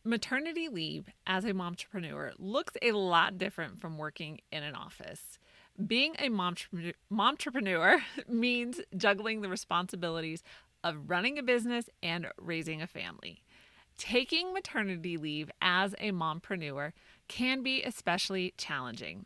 Maternity leave as a momtrepreneur looks a lot different from working in an office. Being a momtrepreneur means juggling the responsibilities of running a business and raising a family. Taking maternity leave as a mompreneur can be especially challenging,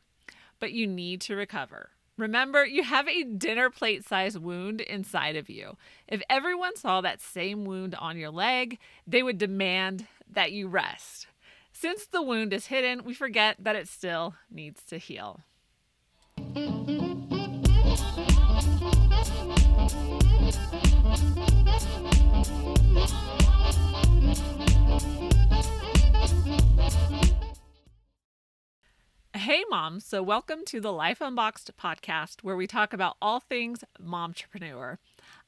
but you need to recover. Remember, you have a dinner plate sized wound inside of you. If everyone saw that same wound on your leg, they would demand that you rest. Since the wound is hidden, we forget that it still needs to heal. Hey moms, so welcome to the Life Unboxed podcast where we talk about all things momtrepreneur.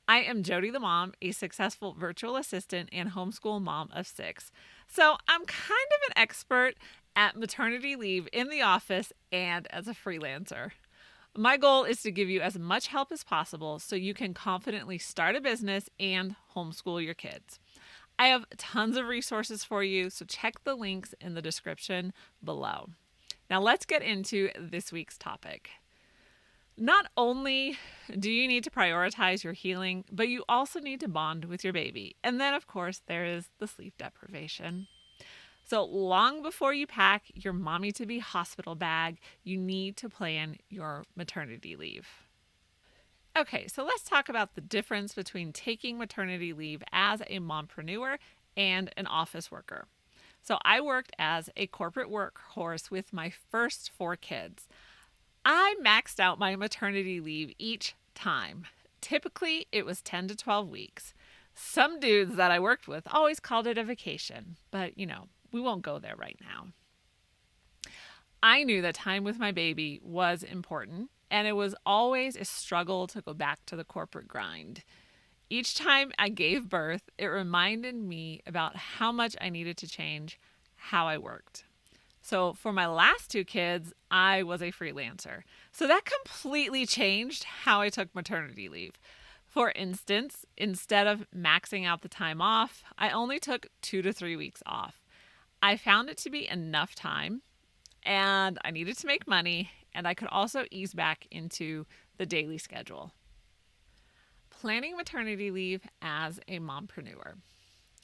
I am Jodie the mom, a successful virtual assistant and homeschool mom of 6. So I'm kind of an expert at maternity leave in the office and as a freelancer. My goal is to give you as much help as possible so you can confidently start a business and homeschool your kids. I have tons of resources for you, so check the links in the description below. Now let's get into this week's topic. Not only do you need to prioritize your healing, but you also need to bond with your baby. And then, of course, there is the sleep deprivation. So long before you pack your mommy-to-be hospital bag, you need to plan your maternity leave. Okay, so let's talk about the difference between taking maternity leave as a mompreneur and an office worker. So I worked as a corporate workhorse with my first 4 kids. I maxed out my maternity leave each time. Typically, it was 10 to 12 weeks. Some dudes that I worked with always called it a vacation, but we won't go there right now. I knew that time with my baby was important, and it was always a struggle to go back to the corporate grind. Each time I gave birth, it reminded me about how much I needed to change how I worked. So for my last 2 kids, I was a freelancer. So that completely changed how I took maternity leave. For instance, instead of maxing out the time off, I only took 2 to 3 weeks off. I found it to be enough time, and I needed to make money, and I could also ease back into the daily schedule. Planning maternity leave as a mompreneur.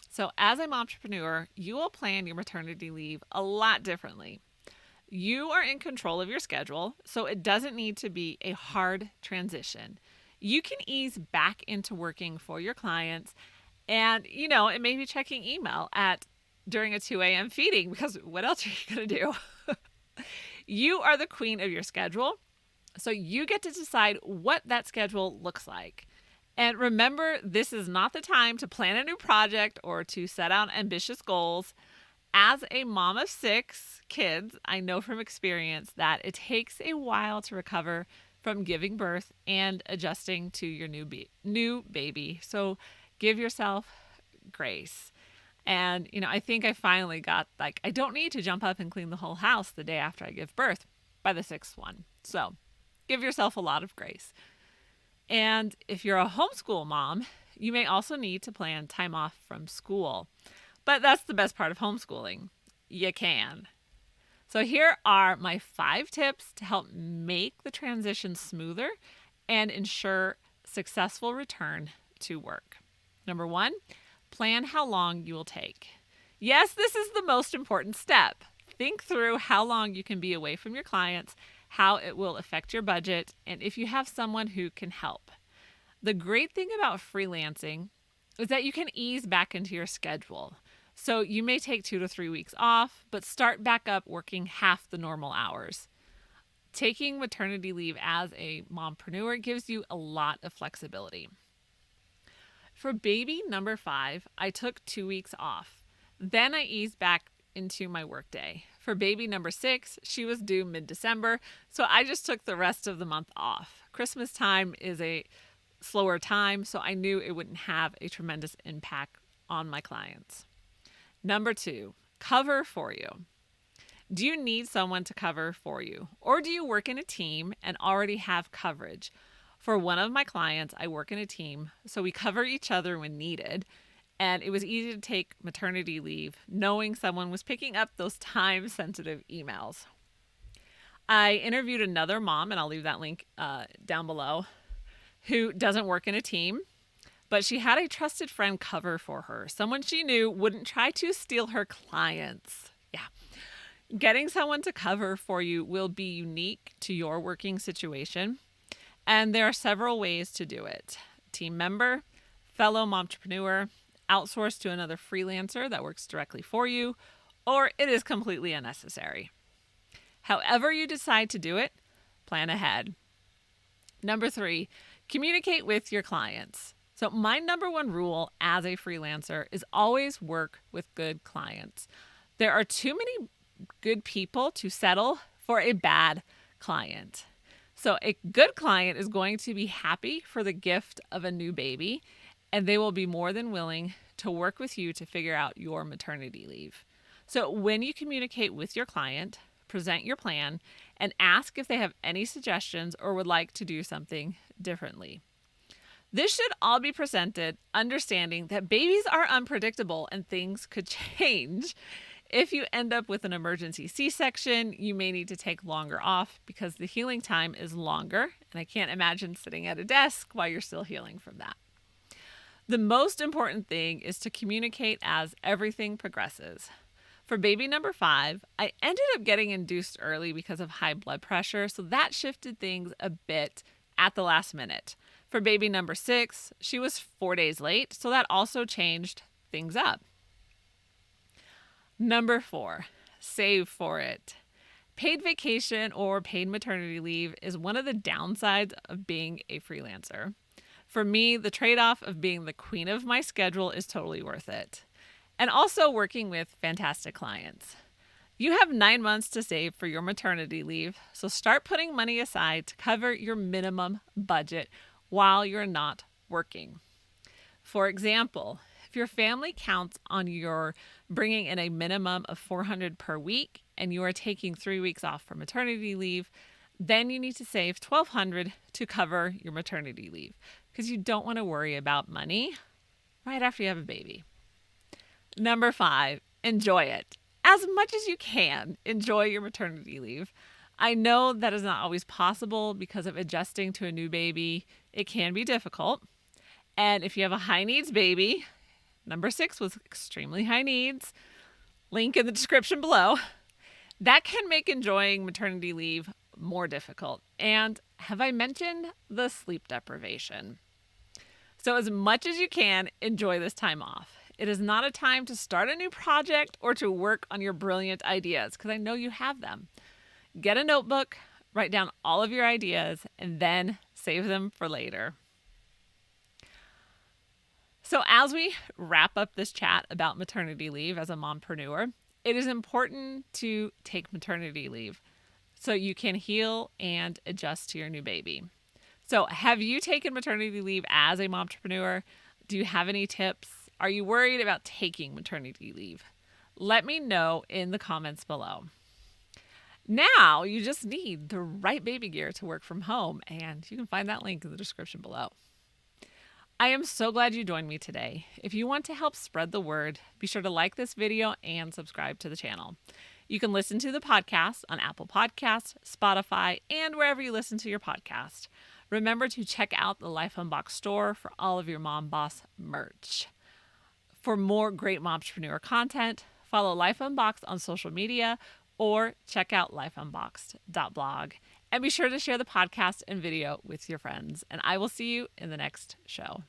So as a mompreneur, you will plan your maternity leave a lot differently. You are in control of your schedule, so it doesn't need to be a hard transition. You can ease back into working for your clients, and it may be checking email during a 2 a.m. feeding, because what else are you going to do? You are the queen of your schedule, so you get to decide what that schedule looks like. And remember, this is not the time to plan a new project or to set out ambitious goals. As a mom of 6 kids, I know from experience that it takes a while to recover from giving birth and adjusting to your new baby. So give yourself grace. And, I think I finally got, I don't need to jump up and clean the whole house the day after I give birth by the 6th one. So give yourself a lot of grace. And if you're a homeschool mom, you may also need to plan time off from school. But that's the best part of homeschooling. You can. So here are my 5 tips to help make the transition smoother and ensure successful return to work. Number 1, plan how long you will take. Yes, this is the most important step. Think through how long you can be away from your clients, how it will affect your budget, and if you have someone who can help. The great thing about freelancing is that you can ease back into your schedule. So you may take 2 to 3 weeks off, but start back up working half the normal hours. Taking maternity leave as a mompreneur gives you a lot of flexibility. For baby number 5, I took 2 weeks off. Then I eased back into my workday. For baby number 6, she was due mid-December, so I just took the rest of the month off. Christmas time is a slower time, so I knew it wouldn't have a tremendous impact on my clients. Number 2, cover for you. Do you need someone to cover for you? Or do you work in a team and already have coverage? For one of my clients, I work in a team, so we cover each other when needed. And it was easy to take maternity leave knowing someone was picking up those time-sensitive emails. I interviewed another mom, and I'll leave that link down below, who doesn't work in a team, but she had a trusted friend cover for her, someone she knew wouldn't try to steal her clients. Yeah. Getting someone to cover for you will be unique to your working situation, and there are several ways to do it. Team member, fellow momtrepreneur, outsource to another freelancer that works directly for you, or it is completely unnecessary. However you decide to do it, plan ahead. Number 3, communicate with your clients. So my number one rule as a freelancer is always work with good clients. There are too many good people to settle for a bad client. So a good client is going to be happy for the gift of a new baby, and they will be more than willing to work with you to figure out your maternity leave. So when you communicate with your client, present your plan, and ask if they have any suggestions or would like to do something differently. This should all be presented understanding that babies are unpredictable and things could change. If you end up with an emergency C-section, you may need to take longer off because the healing time is longer, and I can't imagine sitting at a desk while you're still healing from that. The most important thing is to communicate as everything progresses. For baby number 5, I ended up getting induced early because of high blood pressure, so that shifted things a bit at the last minute. For baby number 6, she was 4 days late, so that also changed things up. Number 4, save for it. Paid vacation or paid maternity leave is one of the downsides of being a freelancer. For me, the trade-off of being the queen of my schedule is totally worth it. And also working with fantastic clients. You have 9 months to save for your maternity leave, so start putting money aside to cover your minimum budget while you're not working. For example, if your family counts on your bringing in a minimum of $400 per week and you are taking 3 weeks off for maternity leave, then you need to save $1,200 to cover your maternity leave because you don't want to worry about money right after you have a baby. Number 5, enjoy it. As much as you can, enjoy your maternity leave. I know that is not always possible because of adjusting to a new baby. It can be difficult. And if you have a high needs baby, number 6 was extremely high needs, link in the description below, that can make enjoying maternity leave more difficult. And have I mentioned the sleep deprivation? So as much as you can, enjoy this time off. It is not a time to start a new project or to work on your brilliant ideas, because I know you have them. Get a notebook, write down all of your ideas, and then save them for later. So as we wrap up this chat about maternity leave as a mompreneur, it is important to take maternity leave so you can heal and adjust to your new baby. So have you taken maternity leave as a mompreneur? Do you have any tips? Are you worried about taking maternity leave? Let me know in the comments below. Now you just need the right baby gear to work from home, and you can find that link in the description below. I am so glad you joined me today. If you want to help spread the word, be sure to like this video and subscribe to the channel. You can listen to the podcast on Apple Podcasts, Spotify, and wherever you listen to your podcast. Remember to check out the Life Unboxed store for all of your Mom Boss merch. For more great momtrepreneur content, follow Life Unboxed on social media or check out lifeunboxed.blog. And be sure to share the podcast and video with your friends. And I will see you in the next show.